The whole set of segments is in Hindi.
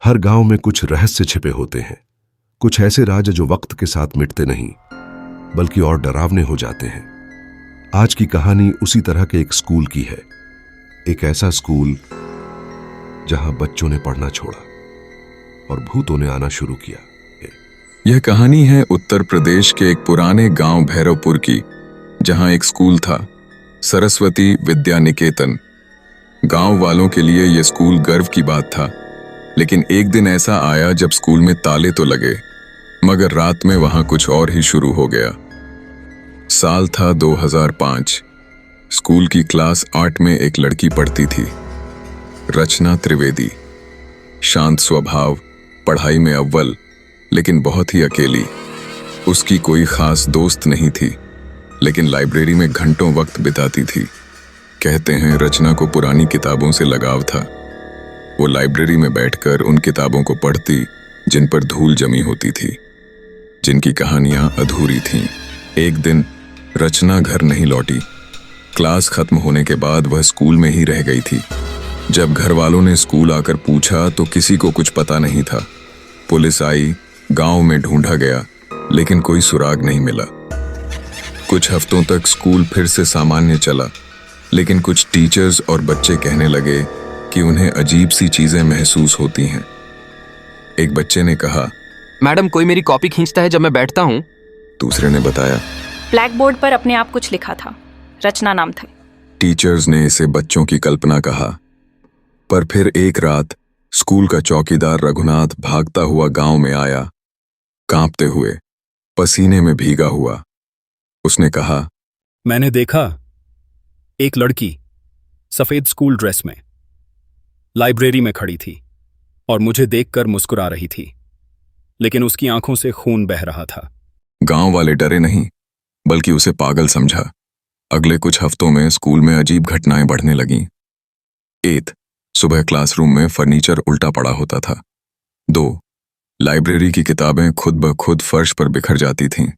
हर गांव में कुछ रहस्य छिपे होते हैं, कुछ ऐसे राज जो वक्त के साथ मिटते नहीं बल्कि और डरावने हो जाते हैं। आज की कहानी उसी तरह के एक स्कूल की है। एक ऐसा स्कूल जहां बच्चों ने पढ़ना छोड़ा और भूतों ने आना शुरू किया। यह कहानी है उत्तर प्रदेश के एक पुराने गांव भैरवपुर की, जहां एक स्कूल था, सरस्वती विद्या निकेतन। गांव वालों के लिए यह स्कूल गर्व की बात था, लेकिन एक दिन ऐसा आया जब स्कूल में ताले तो लगे, मगर रात में वहां कुछ और ही शुरू हो गया। साल था 2005। स्कूल की क्लास 8 में एक लड़की पढ़ती थी, रचना त्रिवेदी। शांत स्वभाव, पढ़ाई में अव्वल, लेकिन बहुत ही अकेली। उसकी कोई खास दोस्त नहीं थी, लेकिन लाइब्रेरी में घंटों वक्त बिताती थी। कहते हैं रचना को पुरानी किताबों से लगाव था। वो लाइब्रेरी में बैठकर उन किताबों को पढ़ती जिन पर धूल जमी होती थी, जिनकी कहानियां अधूरी थीं। एक दिन रचना घर नहीं लौटी। क्लास खत्म होने के बाद वह स्कूल में ही रह गई थी। जब घर वालों ने स्कूल आकर पूछा तो किसी को कुछ पता नहीं था। पुलिस आई, गांव में ढूंढा गया, लेकिन कोई सुराग नहीं मिला। कुछ हफ्तों तक स्कूल फिर से सामान्य चला, लेकिन कुछ टीचर्स और बच्चे कहने लगे कि उन्हें अजीब सी चीजें महसूस होती हैं। एक बच्चे ने कहा, मैडम कोई मेरी कॉपी खींचता है जब मैं बैठता हूँ। दूसरे ने बताया, ब्लैक बोर्ड पर अपने आप कुछ लिखा था, रचना नाम था। टीचर्स ने इसे बच्चों की कल्पना कहा। पर फिर एक रात स्कूल का चौकीदार रघुनाथ भागता हुआ गांव में आया, कांपते हुए, पसीने में भीगा हुआ। उसने कहा, मैंने देखा एक लड़की सफेद स्कूल ड्रेस में लाइब्रेरी में खड़ी थी और मुझे देखकर मुस्कुरा रही थी, लेकिन उसकी आंखों से खून बह रहा था। गांव वाले डरे नहीं, बल्कि उसे पागल समझा। अगले कुछ हफ्तों में स्कूल में अजीब घटनाएं बढ़ने लगीं। 1. सुबह क्लासरूम में फर्नीचर उल्टा पड़ा होता था। 2. लाइब्रेरी की किताबें खुद ब खुद फर्श पर बिखर जाती थीं।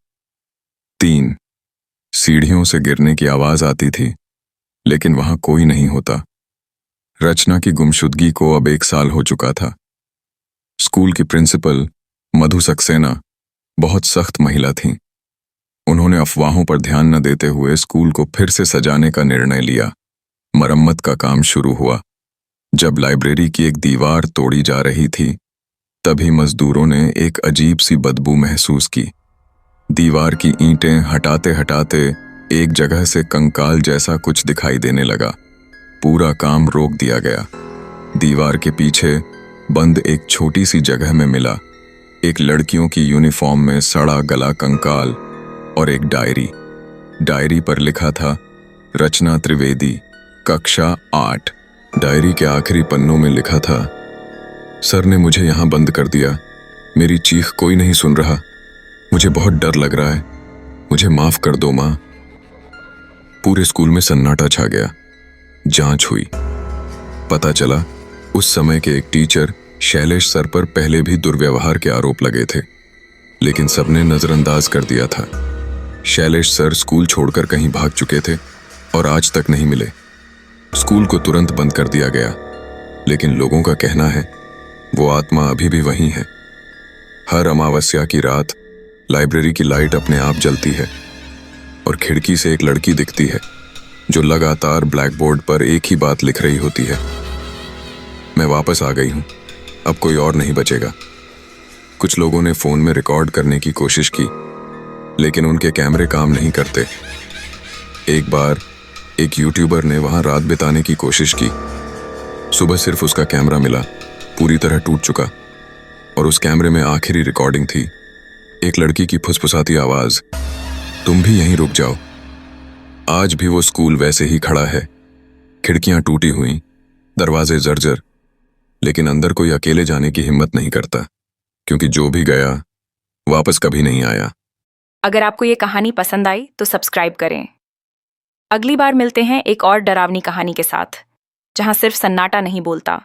3. सीढ़ियों से गिरने की आवाज आती थी, लेकिन वहां कोई नहीं होता। रचना की गुमशुदगी को अब 1 साल हो चुका था। स्कूल की प्रिंसिपल मधु सक्सेना बहुत सख्त महिला थीं। उन्होंने अफवाहों पर ध्यान न देते हुए स्कूल को फिर से सजाने का निर्णय लिया। मरम्मत का काम शुरू हुआ। जब लाइब्रेरी की एक दीवार तोड़ी जा रही थी, तभी मजदूरों ने एक अजीब सी बदबू महसूस की। दीवार की ईंटें हटाते हटाते एक जगह से कंकाल जैसा कुछ दिखाई देने लगा। पूरा काम रोक दिया गया। दीवार के पीछे बंद एक छोटी सी जगह में मिला एक लड़कियों की यूनिफॉर्म में सड़ा गला कंकाल और एक डायरी पर लिखा था, रचना त्रिवेदी, कक्षा 8। डायरी के आखिरी पन्नों में लिखा था, सर ने मुझे यहां बंद कर दिया। मेरी चीख कोई नहीं सुन रहा। मुझे बहुत डर लग रहा है। मुझे माफ कर दो मां। पूरे स्कूल में सन्नाटा छा गया। जांच हुई। पता चला उस समय के एक टीचर शैलेश सर पर पहले भी दुर्व्यवहार के आरोप लगे थे, लेकिन सबने नजरअंदाज कर दिया था। शैलेश सर स्कूल छोड़कर कहीं भाग चुके थे और आज तक नहीं मिले। स्कूल को तुरंत बंद कर दिया गया, लेकिन लोगों का कहना है वो आत्मा अभी भी वहीं है। हर अमावस्या की रात लाइब्रेरी की लाइट अपने आप जलती है और खिड़की से एक लड़की दिखती है जो लगातार ब्लैक बोर्ड पर एक ही बात लिख रही होती है, मैं वापस आ गई हूं, अब कोई और नहीं बचेगा। कुछ लोगों ने फोन में रिकॉर्ड करने की कोशिश की, लेकिन उनके कैमरे काम नहीं करते। एक बार एक यूट्यूबर ने वहां रात बिताने की कोशिश की। सुबह सिर्फ उसका कैमरा मिला, पूरी तरह टूट चुका, और उस कैमरे में आखिरी रिकॉर्डिंग थी एक लड़की की फुसफुसाती आवाज, तुम भी यहीं रुक जाओ। आज भी वो स्कूल वैसे ही खड़ा है, खिड़कियां टूटी हुई, दरवाजे जर्जर, लेकिन अंदर कोई अकेले जाने की हिम्मत नहीं करता, क्योंकि जो भी गया वापस कभी नहीं आया। अगर आपको ये कहानी पसंद आई तो सब्सक्राइब करें। अगली बार मिलते हैं एक और डरावनी कहानी के साथ, जहां सिर्फ सन्नाटा नहीं बोलता,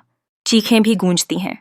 चीखें भी गूंजती हैं।